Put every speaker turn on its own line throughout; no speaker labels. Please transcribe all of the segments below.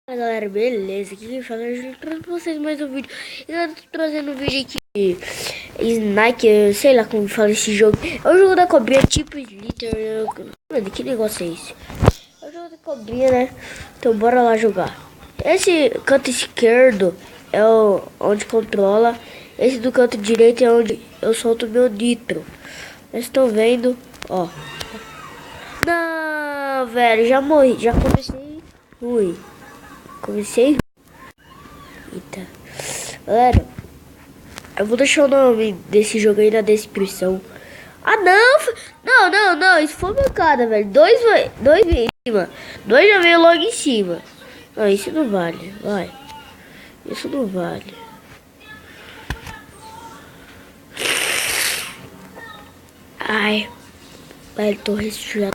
Fala galera, beleza? Aqui quem fala é Júlio, trouxe pra vocês mais um vídeo. E eu tô trazendo um vídeo aqui Snake, eu sei lá como fala esse jogo. É um jogo da cobrinha tipo Slither. Mano, que negócio é esse? É um jogo da cobrinha, né? Então bora lá jogar. Esse canto esquerdo é onde controla. Esse do canto direito é onde eu solto meu nitro. Vocês estão vendo? Ó. Não, velho, já morri, já comecei ruim. Comecei. Eita. Galera, eu vou deixar o nome desse jogo aí na descrição. Ah, não! Não. Isso foi mancada, velho. Dois em cima. Dois já veio logo em cima. Não, isso não vale. Vai. Isso não vale. Ai. Velho, tô resfriado.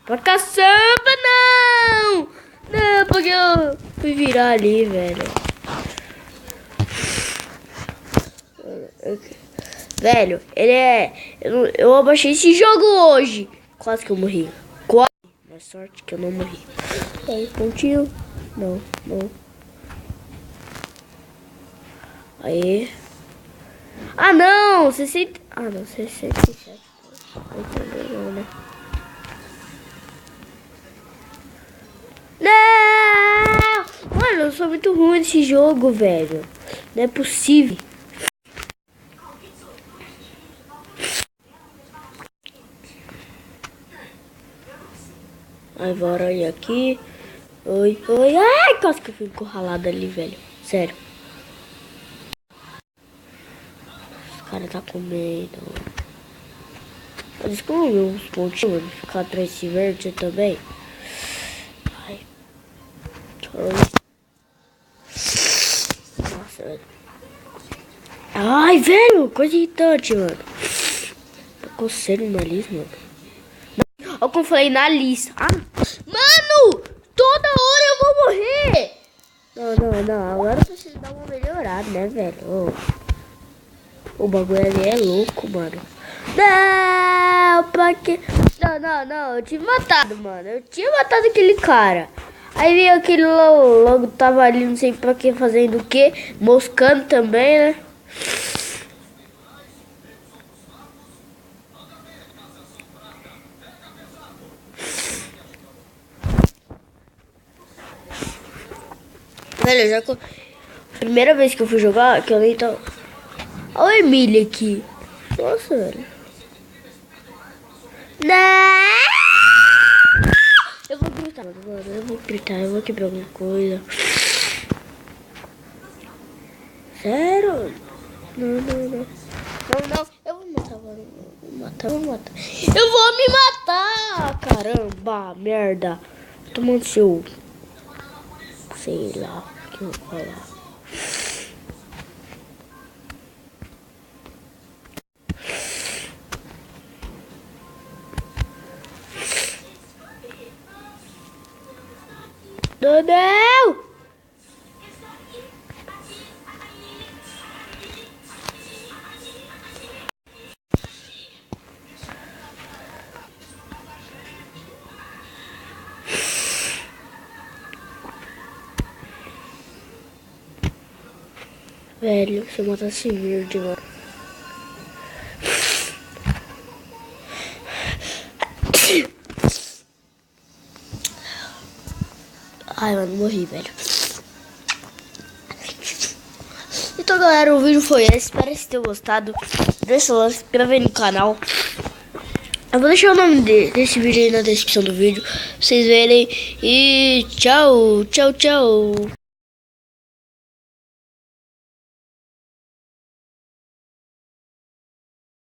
Pra caçamba, não! Não, porque eu fui virar ali, velho. Velho, ele é... Eu abaixei esse jogo hoje. Quase que eu morri. Quase. Mas sorte que eu não morri. Aí, pontinho. Não. Aí. Ah, não! 60... Ah, não. 67. Não, né? Não! Mano, eu sou muito ruim nesse jogo, velho. Não é possível. Aí, bora ir aqui. Oi. Ai, quase que eu fui encurralado ali, velho. Sério. Os caras tá comendo. Eles comem uns pontinhos. Ficar atrás desse verde também. Ai. Nossa, velho. Ai, velho. Coisa irritante, mano. Tô coceiro no nariz, mano. Olha como eu falei, nariz. Ah, mano! Toda hora eu vou morrer! Não. Agora eu preciso dar uma melhorada, né, velho? O bagulho ali é louco, mano. Não, pra quê? Não. Eu tinha matado, mano. Eu tinha matado aquele cara. Aí veio aquele logo tava ali, não sei pra que, fazendo o que. Moscando também, né? Velho, primeira vez que eu fui jogar, que eu nem tava... Olha o Emília aqui. Nossa, velho. Não! Eu vou gritar, mano. Eu vou quebrar alguma coisa. Sério? Não. Eu vou matar, mano. Vou matar. Eu vou me matar! Caramba, merda. Tomando seu... Sei lá o que eu vou falar. Não! Velho, se eu matasse verde, mano. Ai, mano, morri, velho. Então, galera, o vídeo foi esse. Espero que vocês tenham gostado. Deixa o like, se inscreve aí no canal. Eu vou deixar o nome desse vídeo aí na descrição do vídeo, pra vocês verem. E tchau.